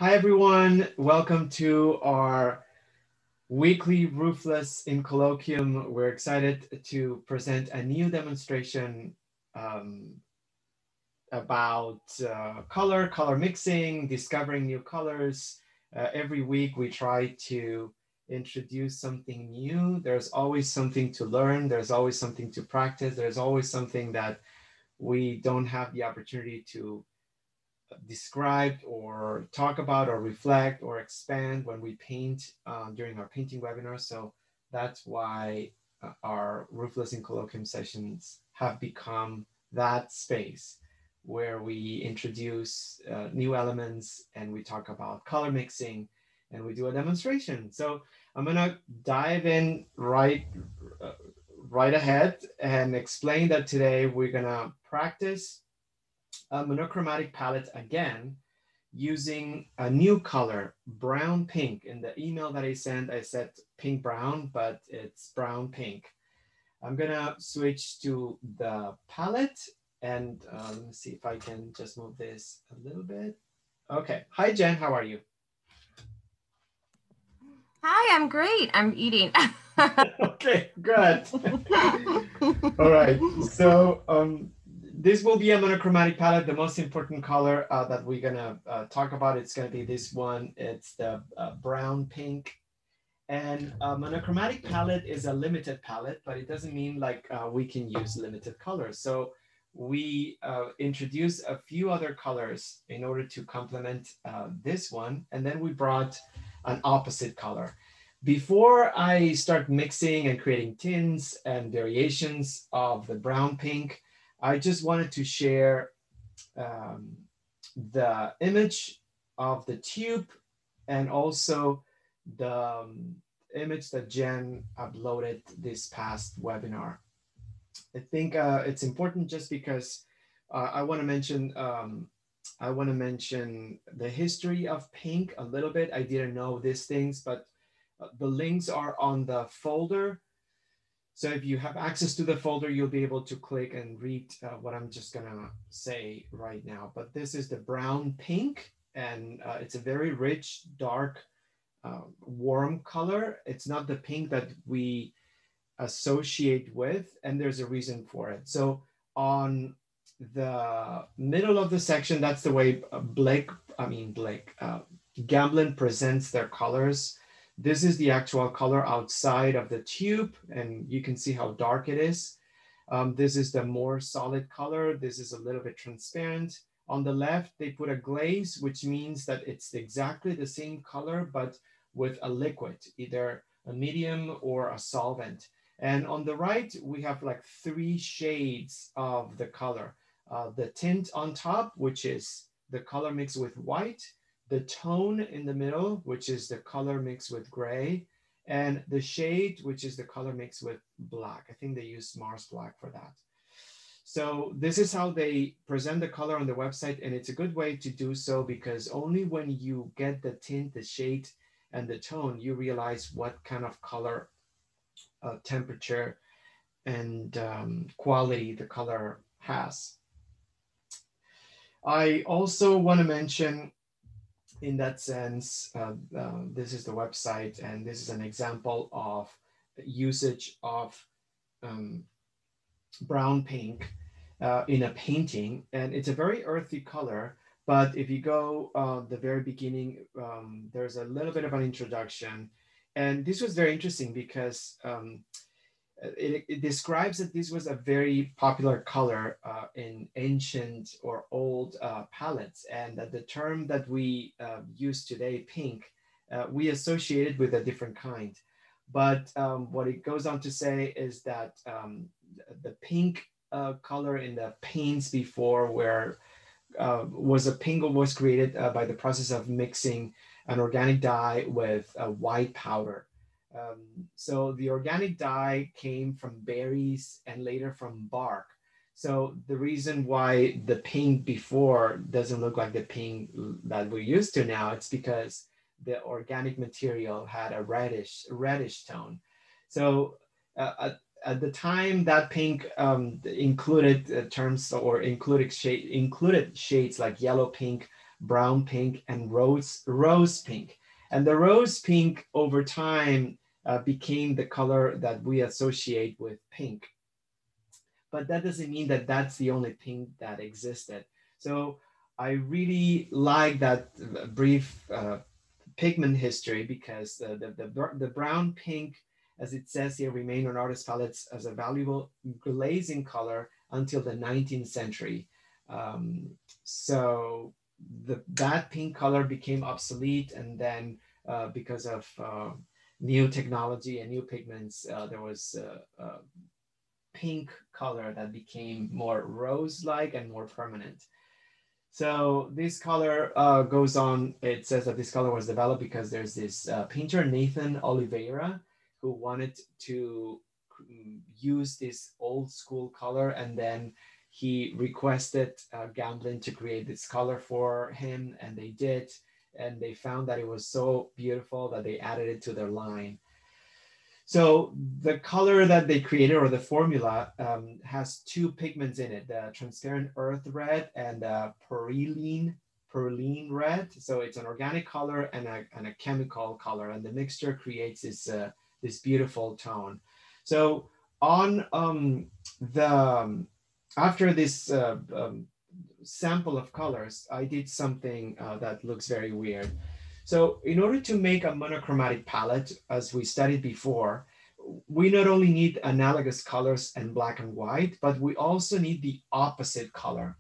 Hi, everyone. Welcome to our weekly Roofless in Colloquium. We're excited to present a new demonstration um, about color mixing, discovering new colors. Every week we try to introduce something new. There's always something to learn. There's always something to practice. There's always something that we don't have the opportunity to describe or talk about or reflect or expand when we paint during our painting webinars. So that's why our Roofless in Colloquium sessions have become that space where we introduce new elements and we talk about color mixing and we do a demonstration. So I'm gonna dive in uh, right ahead and explain that today we're gonna practice a monochromatic palette again using a new color, brown pink. In the email that I sent, I said pink brown, but it's brown pink. I'm gonna switch to the palette and let me see if I can just move this a little bit. Okay, hi Jen, how are you? Hi, I'm great. I'm eating. Okay, good. All right, so this will be a monochromatic palette. The most important color that we're gonna talk about, it's gonna be this one. It's the brown pink. And a monochromatic palette is a limited palette, but it doesn't mean like we can use limited colors. So we introduced a few other colors in order to complement this one. And then we brought an opposite color. Before I start mixing and creating tints and variations of the brown pink, I just wanted to share um, the image of the tube and also the image that Jen uploaded this past webinar. I think it's important just because I want to mention the history of pink a little bit. I didn't know these things, but the links are on the folder. So if you have access to the folder, you'll be able to click and read what I'm just gonna say right now. But this is the brown pink, and it's a very rich, dark, warm color. It's not the pink that we associate with, and there's a reason for it. So on the middle of the section, that's the way Gamblin presents their colors. This is the actual color outside of the tube, and you can see how dark it is. This is the more solid color. This is a little bit transparent. On the left, they put a glaze, which means that it's exactly the same color, but with a liquid, either a medium or a solvent. And on the right, we have like 3 shades of the color. The tint on top, which is the color mixed with white, the tone in the middle, which is the color mixed with gray, and the shade, which is the color mixed with black. I think they use Mars black for that. So this is how they present the color on the website, and it's a good way to do so because only when you get the tint, the shade, and the tone, you realize what kind of color, temperature, and quality the color has. I also want to mention in that sense, this is the website, and this is an example of usage of um, brown pink in a painting, and it's a very earthy color. But if you go the very beginning, there's a little bit of an introduction, and this was very interesting because it describes that this was a very popular color in ancient or old palettes, and that the term that we use today, pink, we associated with a different kind. But what it goes on to say is that the pink color in the paints before was a pink was created by the process of mixing an organic dye with a white powder. So the organic dye came from berries and later from bark. So the reason why the pink before doesn't look like the pink that we're used to now, it's because the organic material had a reddish tone. So at the time, that pink included terms or included shades like yellow pink, brown pink, and rose pink. And the rose pink over time became the color that we associate with pink. But that doesn't mean that that's the only pink that existed. So I really like that brief pigment history because the brown pink, as it says here, remained on artist palettes as a valuable glazing color until the 19th century. So that pink color became obsolete, and then because of new technology and new pigments, there was pink color that became more rose-like and more permanent. So this color goes on. It says that this color was developed because there's this painter, Nathan Oliveira, who wanted to use this old school color, and then he requested Gamblin to create this color for him, and they did. And they found that it was so beautiful that they added it to their line. So the color that they created, or the formula, has two pigments in it: the transparent earth red and perylene red. So it's an organic color and a chemical color, and the mixture creates this beautiful tone. So on the after this sample of colors, I did something that looks very weird. So in order to make a monochromatic palette, as we studied before, we not only need analogous colors and black and white, but we also need the opposite color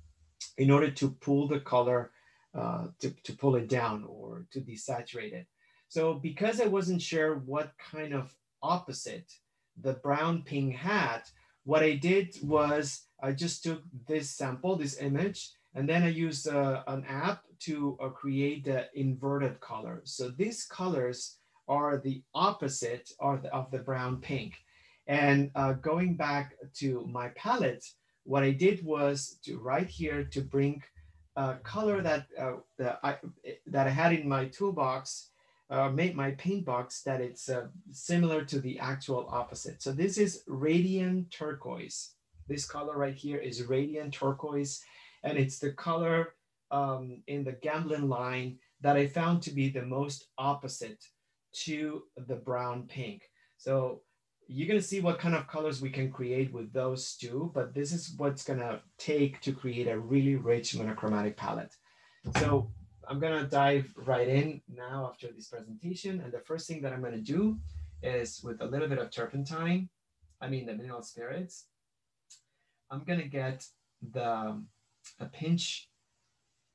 in order to pull the color, to pull it down or to desaturate it. So because I wasn't sure what kind of opposite the brown pink had, what I did was I just took this sample, this image, and then I used an app to create the inverted color. So these colors are the opposite of the brown pink. And going back to my palette, what I did was to right here to bring a color that I had in my toolbox, made my paint box, that it's similar to the actual opposite. So this is radiant turquoise. This color right here is radiant turquoise, and it's the color in the Gamblin line that I found to be the most opposite to the brown pink. So you're gonna see what kind of colors we can create with those two, but this is what's gonna take to create a really rich monochromatic palette. So I'm gonna dive right in now after this presentation. And the first thing that I'm gonna do is, with a little bit of turpentine, the mineral spirits, I'm gonna get a pinch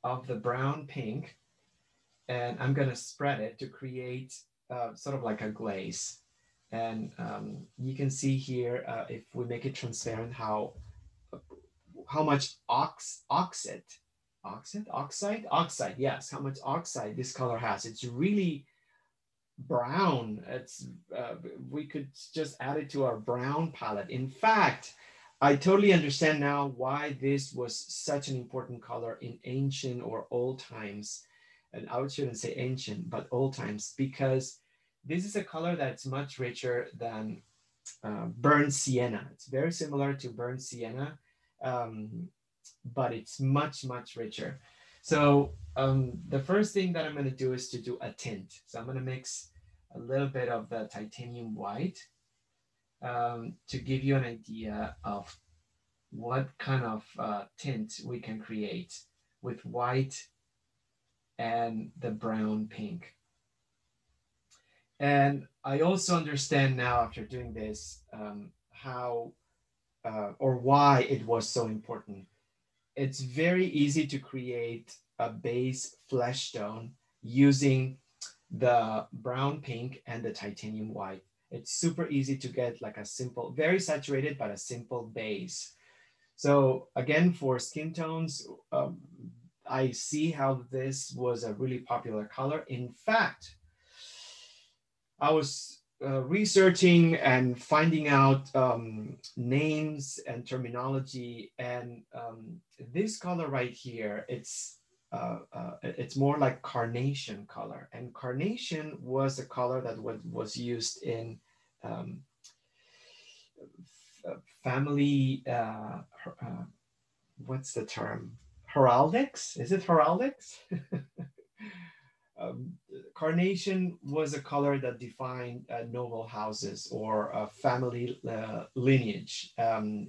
of the brown pink, and I'm gonna spread it to create sort of like a glaze. And you can see here, if we make it transparent, how much oxide, yes, how much oxide this color has. It's really brown. It's we could just add it to our brown palette. In fact, I totally understand now why this was such an important color in ancient or old times. And I shouldn't say ancient, but old times, because this is a color that's much richer than burnt sienna. It's very similar to burnt sienna, but it's much, much richer. So the first thing that I'm going to do is to do a tint. So I'm going to mix a little bit of the titanium white to give you an idea of what kind of tint we can create with white and the brown pink. And I also understand now, after doing this, how or why it was so important. It's very easy to create a base flesh tone using the brown pink and the titanium white. It's super easy to get like a simple, very saturated, but a simple base. So again, for skin tones, I see how this was a really popular color. In fact, I was researching and finding out names and terminology, and this color right here, it's more like carnation color, and carnation was a color that was used in family. What's the term? heraldics. Is it heraldics? um, Carnation was a color that defined noble houses or a family lineage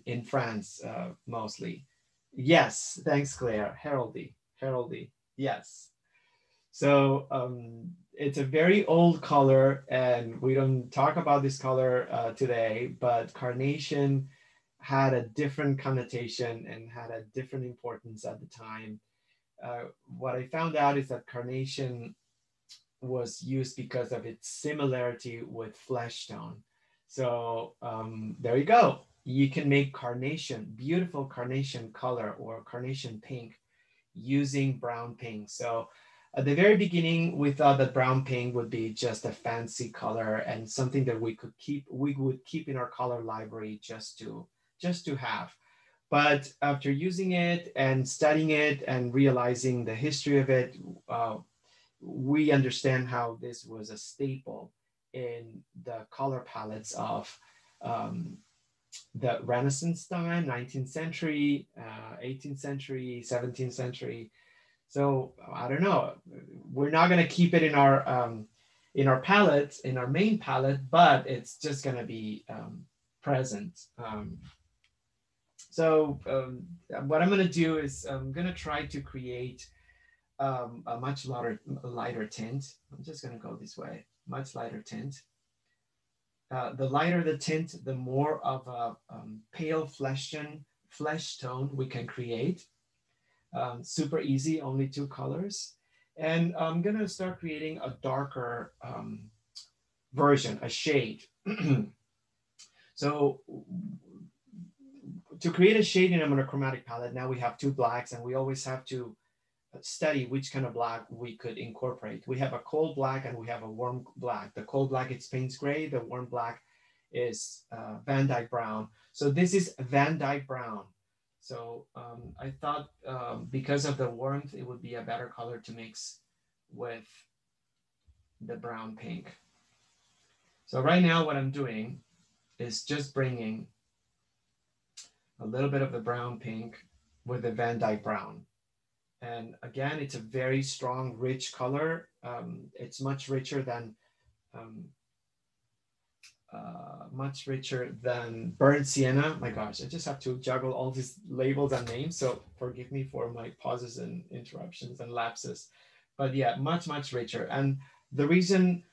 in France mostly. Yes, thanks, Claire. Heraldry, heraldry. Yes. So it's a very old color, and we don't talk about this color today, but carnation had a different connotation and had a different importance at the time. What I found out is that carnation was used because of its similarity with flesh tone. So there you go. You can make carnation, beautiful carnation color or carnation pink using brown pink. So at the very beginning, we thought that brown pink would be just a fancy color and something that we would keep in our color library just to have. But after using it and studying it and realizing the history of it, we understand how this was a staple in the color palettes of um, the Renaissance time, 19th century, 18th century, 17th century. So I don't know. We're not going to keep it in our palette, in our main palette, but it's just going to be present. What I'm going to do is I'm going to try to create a much lighter tint. I'm just going to go this way, much lighter tint. The lighter the tint, the more of a pale flesh tone we can create. Super easy, only two colors. And I'm gonna start creating a darker version, a shade. So to create a shade in a monochromatic palette, now we have two blacks, and we always have to study which kind of black we could incorporate. We have a cold black and we have a warm black. The cold black, it's Payne's gray. The warm black is Van Dyke brown. So this is Van Dyke brown. So I thought because of the warmth, it would be a better color to mix with the brown pink. So right now what I'm doing is just bringing a little bit of the brown pink with the Van Dyke brown. And again, it's a very strong, rich color. It's much richer than burnt sienna. My gosh, I just have to juggle all these labels and names. So forgive me for my pauses and interruptions and lapses. But yeah, much richer. And the reason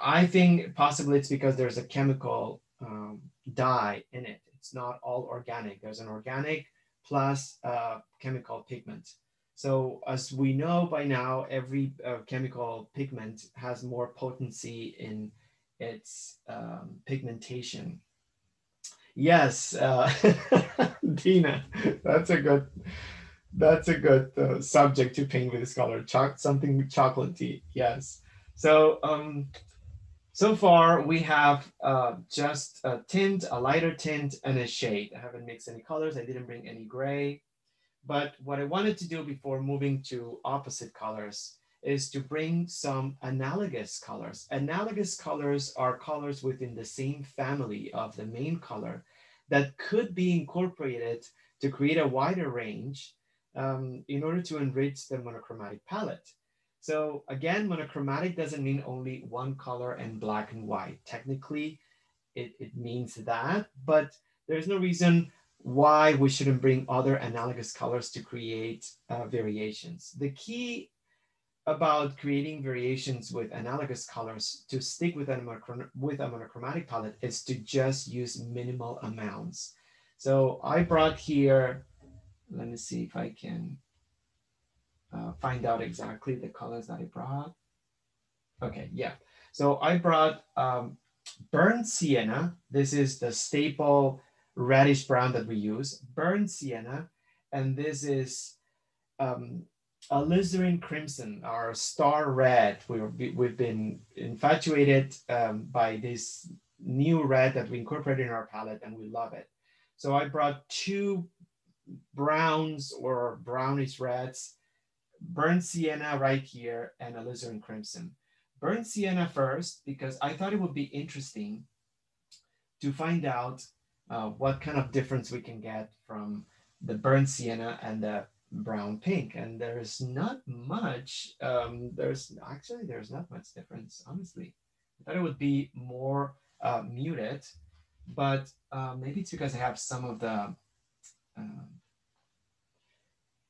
I think possibly it's because there's a chemical dye in it. It's not all organic. There's an organic plus chemical pigment. So as we know by now, every chemical pigment has more potency in its pigmentation. Yes, Dina, that's a good subject to paint with this color. Something chocolatey. Yes. So so far we have just a tint, a lighter tint, and a shade. I haven't mixed any colors. I didn't bring any gray. But what I wanted to do before moving to opposite colors is to bring some analogous colors. Analogous colors are colors within the same family of the main color that could be incorporated to create a wider range in order to enrich the monochromatic palette. So again, monochromatic doesn't mean only one color and black and white. Technically, it means that, but there's no reason why we shouldn't bring other analogous colors to create variations. The key about creating variations with analogous colors to stick with a monochromatic palette is to just use minimal amounts. So I brought here, let me see if I can find out exactly the colors that I brought. Okay, yeah. So I brought burnt sienna. This is the staple reddish brown that we use, burnt sienna. And this is alizarin crimson, our star red. We've been infatuated by this new red that we incorporated in our palette, and we love it. So I brought two browns or brownish reds, burnt sienna right here, and alizarin crimson. Burnt sienna first, because I thought it would be interesting to find out what kind of difference we can get from the burnt sienna and the brown pink, and there's not much, there's not much difference, honestly. I thought it would be more muted, but maybe it's because I have some of the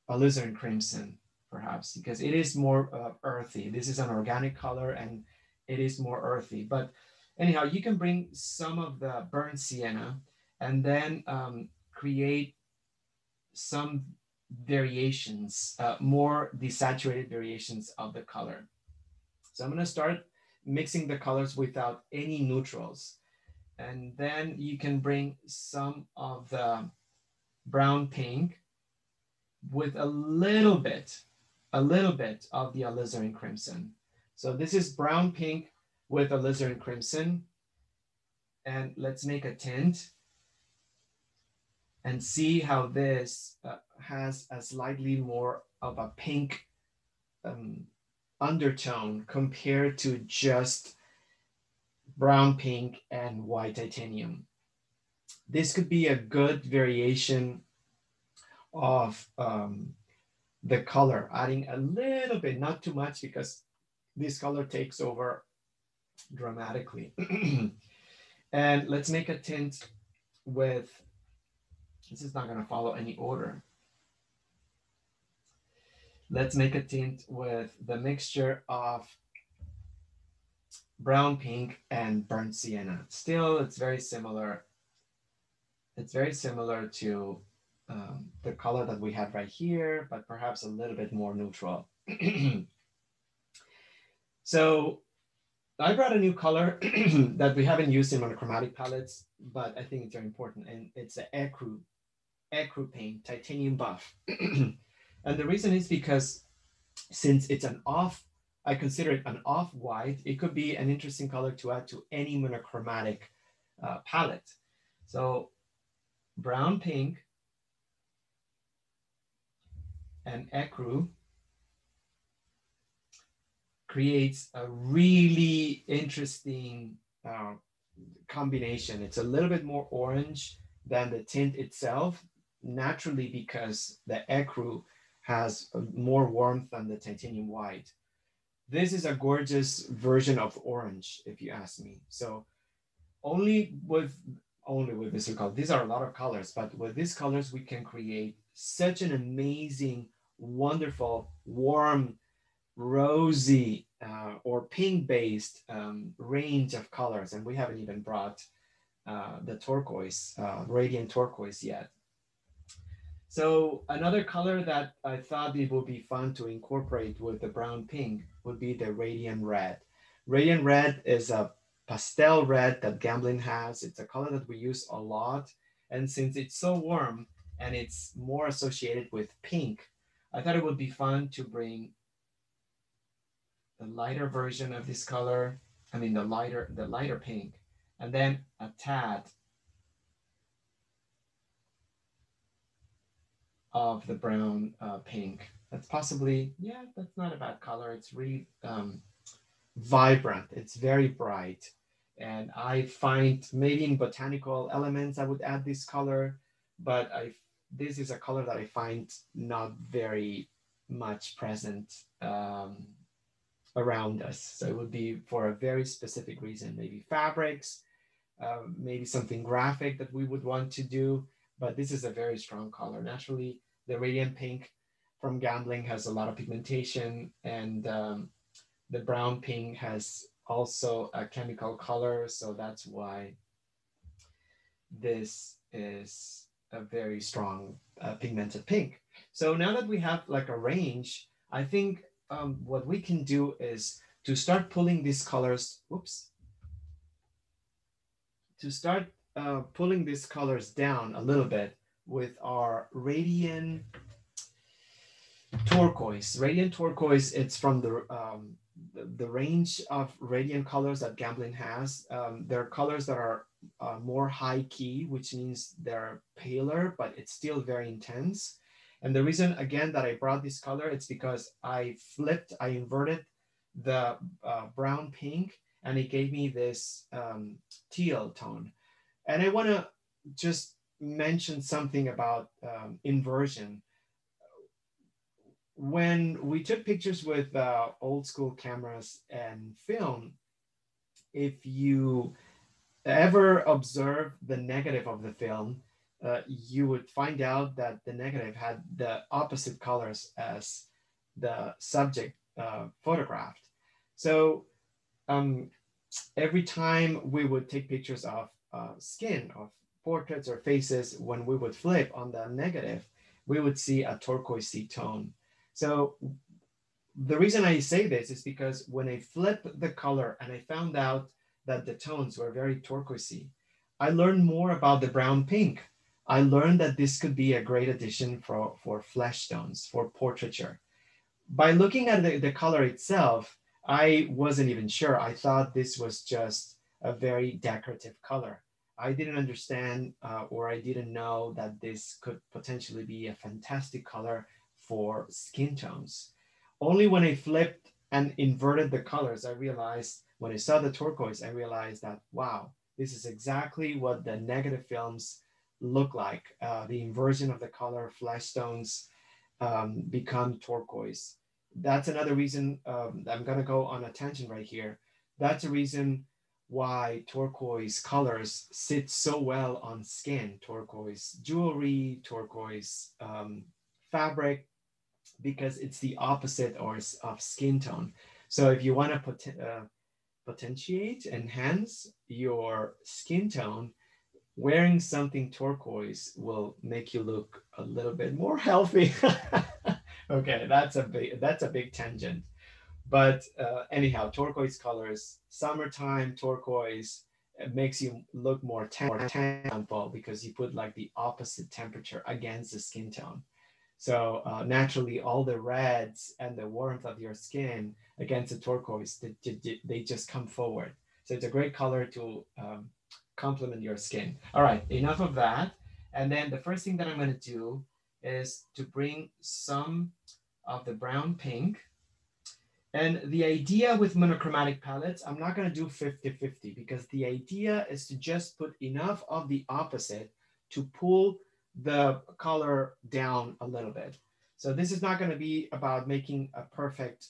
alizarin crimson, perhaps, because it is more earthy. This is an organic color and it is more earthy. But anyhow, you can bring some of the burnt sienna and then create some variations, more desaturated variations of the color. So I'm going to start mixing the colors without any neutrals. And then you can bring some of the brown pink with a little bit of the alizarin crimson. So this is brown pink with alizarin crimson. And let's make a tint and see how this has a slightly more of a pink undertone compared to just brown pink and white titanium. This could be a good variation of the color, adding a little bit, not too much, because this color takes over dramatically. And let's make a tint with, this is not going to follow any order. Let's make a tint with the mixture of brown pink and burnt sienna. Still, it's very similar. It's very similar to the color that we have right here, but perhaps a little bit more neutral. So I brought a new color that we haven't used in monochromatic palettes, but I think it's very important, and it's the ecru paint, titanium buff. And the reason is because since it's an off, I consider it an off-white, it could be an interesting color to add to any monochromatic palette. So brown pink and ecru creates a really interesting combination. It's a little bit more orange than the tint itself, naturally, because the ecru has more warmth than the titanium white. This is a gorgeous version of orange, if you ask me. So only with this color, these are a lot of colors, but with these colors, we can create such an amazing, wonderful, warm, rosy or pink-based range of colors. And we haven't even brought the turquoise, radiant turquoise yet. So another color that I thought it would be fun to incorporate with the brown pink would be the radiant red. Radiant red is a pastel red that Gamblin has. It's a color that we use a lot. And since it's so warm and it's more associated with pink, I thought it would be fun to bring the lighter version of this color. I mean, the lighter pink, and then a tad of the brown pink. That's possibly, yeah, that's not a bad color. It's really vibrant. It's very bright. And I find maybe in botanical elements, I would add this color, but this is a color that I find not very much present around us. So it would be for a very specific reason, maybe fabrics, maybe something graphic that we would want to do, but this is a very strong color. Naturally, the radiant pink from Gambling has a lot of pigmentation, and the brown pink has also a chemical color, so that's why this is a very strong pigmented pink. So now that we have like a range, I think what we can do is to start pulling these colors, pulling these colors down a little bit with our radiant turquoise. Radiant turquoise, it's from the range of radiant colors that Gamblin has. There are colors that are more high key, which means they're paler, but it's still very intense. And the reason, again, that I brought this color, it's because I inverted the brown pink, and it gave me this teal tone. And I want to just mention something about inversion. when we took pictures with old school cameras and film, if you ever observe the negative of the film, you would find out that the negative had the opposite colors as the subject photographed. So um, every time we would take pictures of skin, of portraits or faces, when we would flip on the negative, we would see a turquoisey tone. So the reason I say this is because when I flipped the color and I found out that the tones were very turquoisey, I learned more about the brown pink. I learned that this could be a great addition for flesh tones, for portraiture. By looking at the color itself, I wasn't even sure. I thought this was just a very decorative color. I didn't understand or I didn't know that this could potentially be a fantastic color for skin tones. Only when I flipped and inverted the colors, I realized, when I saw the turquoise, I realized that, wow, this is exactly what the negative films look like. The inversion of the color, flesh tones become turquoise. That's another reason I'm going to go on a tangent right here. That's a reason why turquoise colors sit so well on skin, turquoise jewelry, turquoise fabric, because it's the opposite of skin tone. So if you want to potentiate, enhance your skin tone, wearing something turquoise will make you look a little bit more healthy. Okay, that's a big tangent. But anyhow, turquoise colors, summertime turquoise, it makes you look more tan because you put like the opposite temperature against the skin tone. So naturally, all the reds and the warmth of your skin against the turquoise, they just come forward. So it's a great color to complement your skin. All right, enough of that. And then the first thing that I'm going to do is to bring some of the brown pink. And the idea with monochromatic palettes, I'm not going to do 50-50 because the idea is to just put enough of the opposite to pull the color down a little bit. So this is not going to be about making a perfect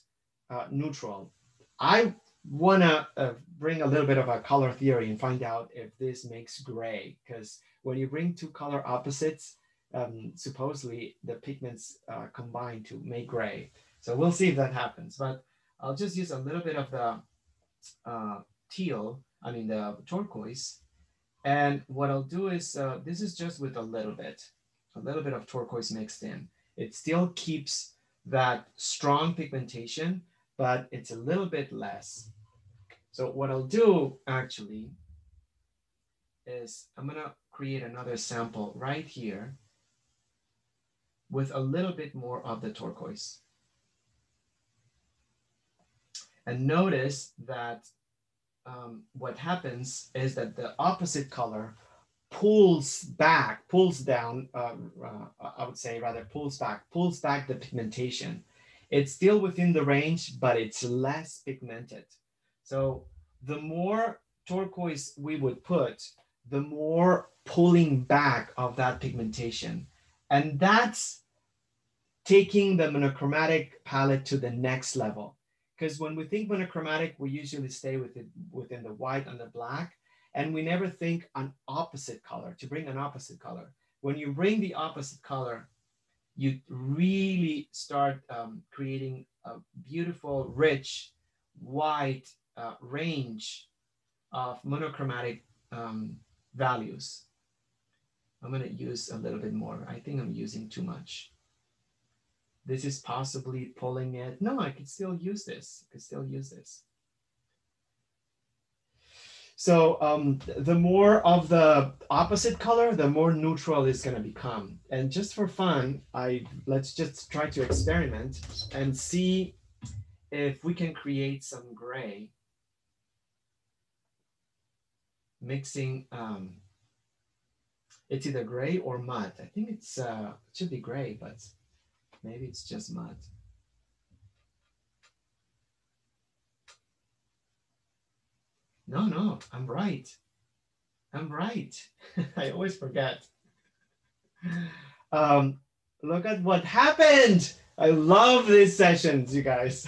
neutral. I want to bring a little bit of a color theory and find out if this makes gray, because when you bring two color opposites, supposedly the pigments combine to make gray. So we'll see if that happens. But I'll just use a little bit of the the turquoise. And what I'll do is, this is just with a little bit of turquoise mixed in. It still keeps that strong pigmentation, but it's a little bit less. So what I'll do actually is I'm gonna create another sample right here with a little bit more of the turquoise. And notice that what happens is that the opposite color pulls down, I would say rather pulls back the pigmentation. It's still within the range, but it's less pigmented. So the more turquoise we would put, the more pulling back of that pigmentation. And that's taking the monochromatic palette to the next level. Because when we think monochromatic, we usually stay within the white and the black, and we never think an opposite color, to bring an opposite color. When you bring the opposite color, you really start creating a beautiful, rich, white range of monochromatic values. I'm going to use a little bit more. I think I'm using too much. This is possibly pulling it. No, I could still use this. So the more of the opposite color, the more neutral it's going to become. And just for fun, let's just try to experiment and see if we can create some gray. Mixing, it's either gray or mud. I think it should be gray, but maybe it's just mud. No, I'm right. I always forget. Look at what happened. I love these sessions, you guys.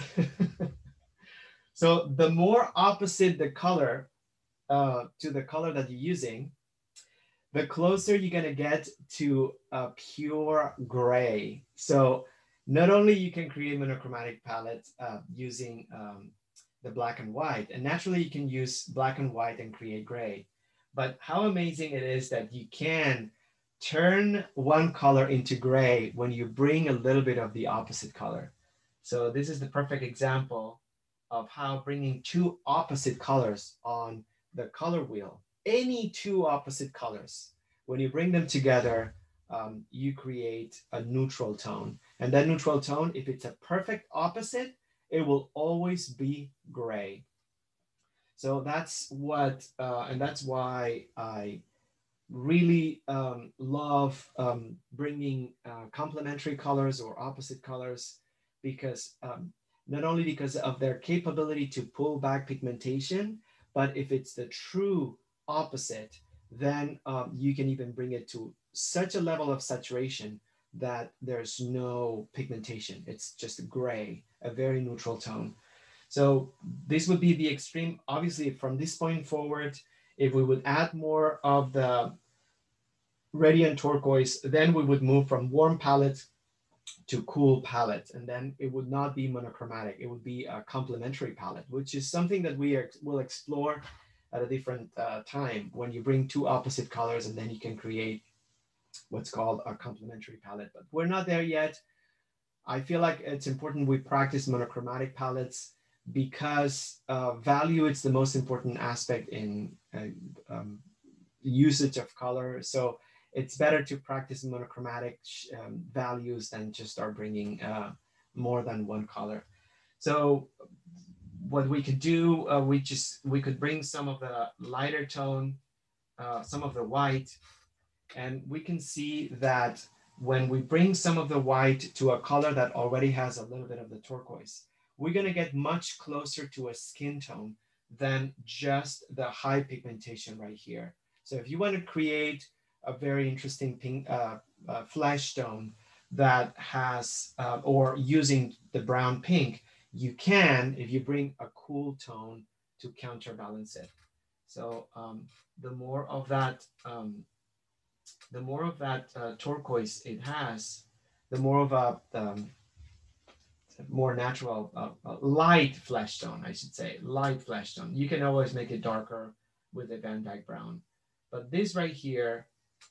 So the more opposite the color to the color that you're using, the closer you're gonna get to a pure gray. So not only you can create monochromatic palettes using the black and white, and naturally you can use black and white and create gray, but how amazing it is that you can turn one color into gray when you bring a little bit of the opposite color. So this is the perfect example of how bringing two opposite colors on the color wheel, any two opposite colors, when you bring them together, you create a neutral tone. And that neutral tone, if it's a perfect opposite, it will always be gray. So that's what, and that's why I really love bringing complementary colors or opposite colors, because not only because of their capability to pull back pigmentation, but if it's the true opposite, then you can even bring it to such a level of saturation that there's no pigmentation. It's just gray, a very neutral tone. So this would be the extreme. Obviously, from this point forward, if we would add more of the radiant turquoise, then we would move from warm palettes to cool palettes, and then it would not be monochromatic. It would be a complementary palette, which is something that we will explore at a different time, when you bring two opposite colors and then you can create what's called a complementary palette. But we're not there yet. I feel like it's important we practice monochromatic palettes because value is the most important aspect in usage of color. So it's better to practice monochromatic values than just start bringing more than one color. So what we could do, we could bring some of the lighter tone, some of the white, and we can see that when we bring some of the white to a color that already has a little bit of the turquoise, we're going to get much closer to a skin tone than just the high pigmentation right here. So if you want to create a very interesting pink flesh tone that has, or using the brown pink, you can, if you bring a cool tone to counterbalance it. So the more of that turquoise it has, the more of a more natural, light flesh tone, I should say, light flesh tone. You can always make it darker with the Van Dyke brown. But this right here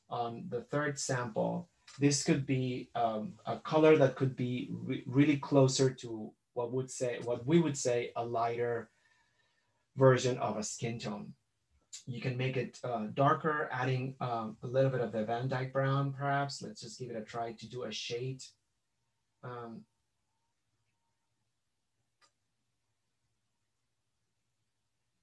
on the third sample, this could be a color that could be really closer to what we would say a lighter version of a skin tone. You can make it darker, adding a little bit of the Van Dyke brown, perhaps. Let's just give it a try to do a shade.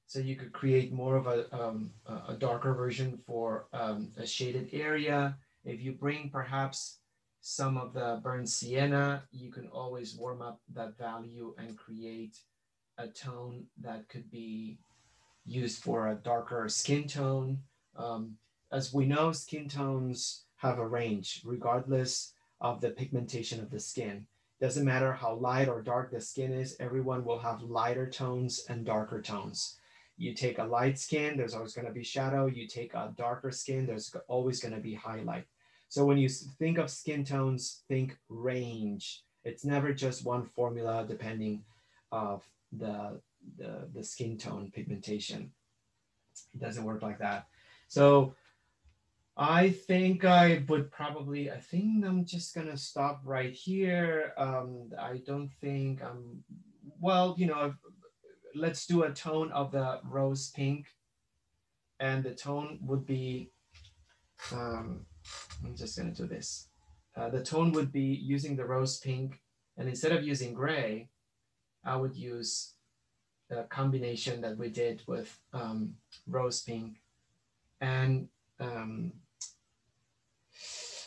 So you could create more of a darker version for a shaded area. If you bring perhaps some of the burnt sienna, you can always warm up that value and create a tone that could be used for a darker skin tone. As we know, skin tones have a range regardless of the pigmentation of the skin. Doesn't matter how light or dark the skin is, everyone will have lighter tones and darker tones. You take a light skin, there's always going to be shadow. You take a darker skin, there's always going to be highlight. So when you think of skin tones, think range. It's never just one formula depending of the skin tone pigmentation. It doesn't work like that. So I think I think I'm just gonna stop right here. I don't think I'm, well, let's do a tone of the rose pink, and the tone would be, I'm just gonna do this. The tone would be using the rose pink, and instead of using gray, I would use the combination that we did with rose pink and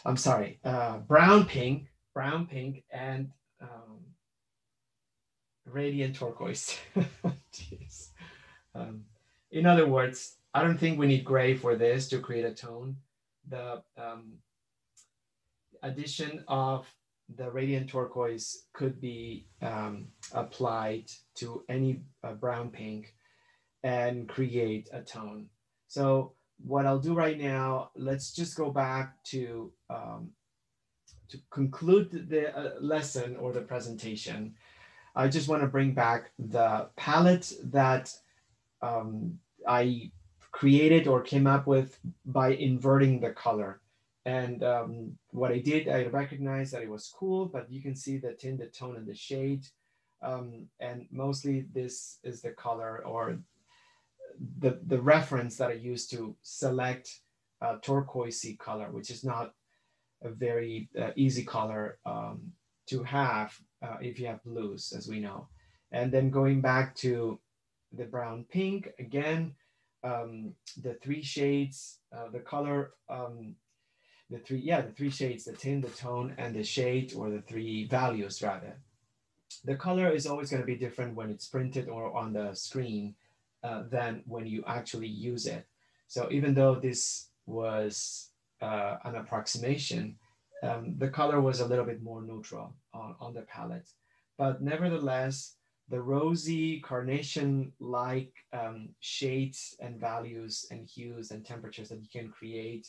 I'm sorry, brown pink, and radiant turquoise. Jeez. In other words, I don't think we need gray for this to create a tone. The addition of the radiant turquoise could be applied to any brown pink and create a tone. So what I'll do right now, let's just go back to conclude the lesson or the presentation. I just want to bring back the palette that I created or came up with by inverting the color. And what I did, I recognized that it was cool, but you can see the tint, the tone, and the shade. And mostly this is the color or the reference that I used to select turquoisey color, which is not a very easy color to have if you have blues, as we know. And then going back to the brown pink again, the three shades, the color, the three shades, the tint, the tone, and the shade, or the three values rather. The color is always going to be different when it's printed or on the screen than when you actually use it. So even though this was an approximation, the color was a little bit more neutral on the palette. But nevertheless, the rosy carnation-like shades and values and hues and temperatures that you can create,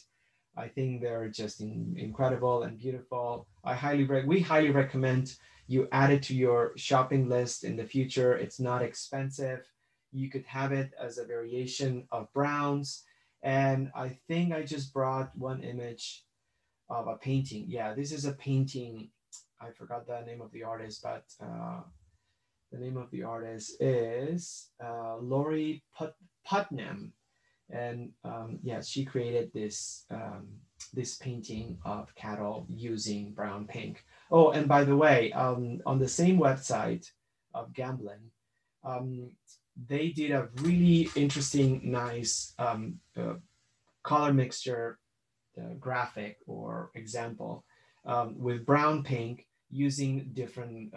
I think they're just incredible and beautiful. We highly recommend you add it to your shopping list in the future. It's not expensive. You could have it as a variation of browns. And I think I just brought one image of a painting. Yeah, this is a painting. I forgot the name of the artist, but the name of the artist is Lori Putnam. And yeah, she created this painting of cattle using brown pink. Oh, and by the way, on the same website of Gamblin, um, they did a really interesting, nice color mixture graphic or example with brown pink using different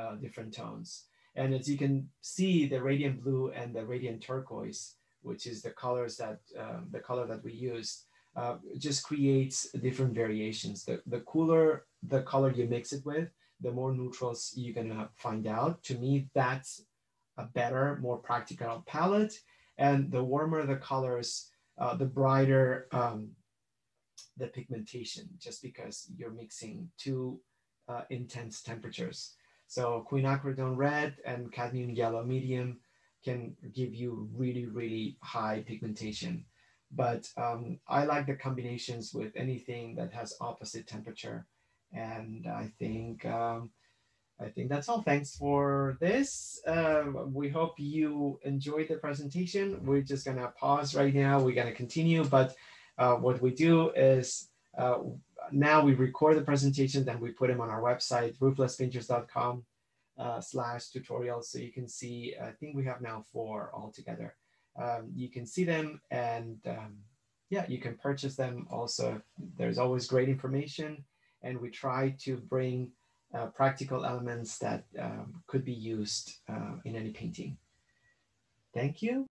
tones. And as you can see, the radiant blue and the radiant turquoise, which is the color that we used, just creates different variations. The cooler the color you mix it with, the more neutrals you're gonna find out. To me, that's a better, more practical palette. And the warmer the colors, the brighter the pigmentation, just because you're mixing two intense temperatures. So quinacridone red and cadmium yellow medium can give you really, really high pigmentation. But I like the combinations with anything that has opposite temperature. And I think that's all. Thanks for this. We hope you enjoyed the presentation. We're just gonna pause right now. We're gonna continue, but what we do is now we record the presentation, then we put them on our website, rooflesspainters.com /tutorials. So you can see, I think we have now 4 altogether. You can see them and yeah, you can purchase them also. There's always great information, and we try to bring practical elements that could be used in any painting. Thank you.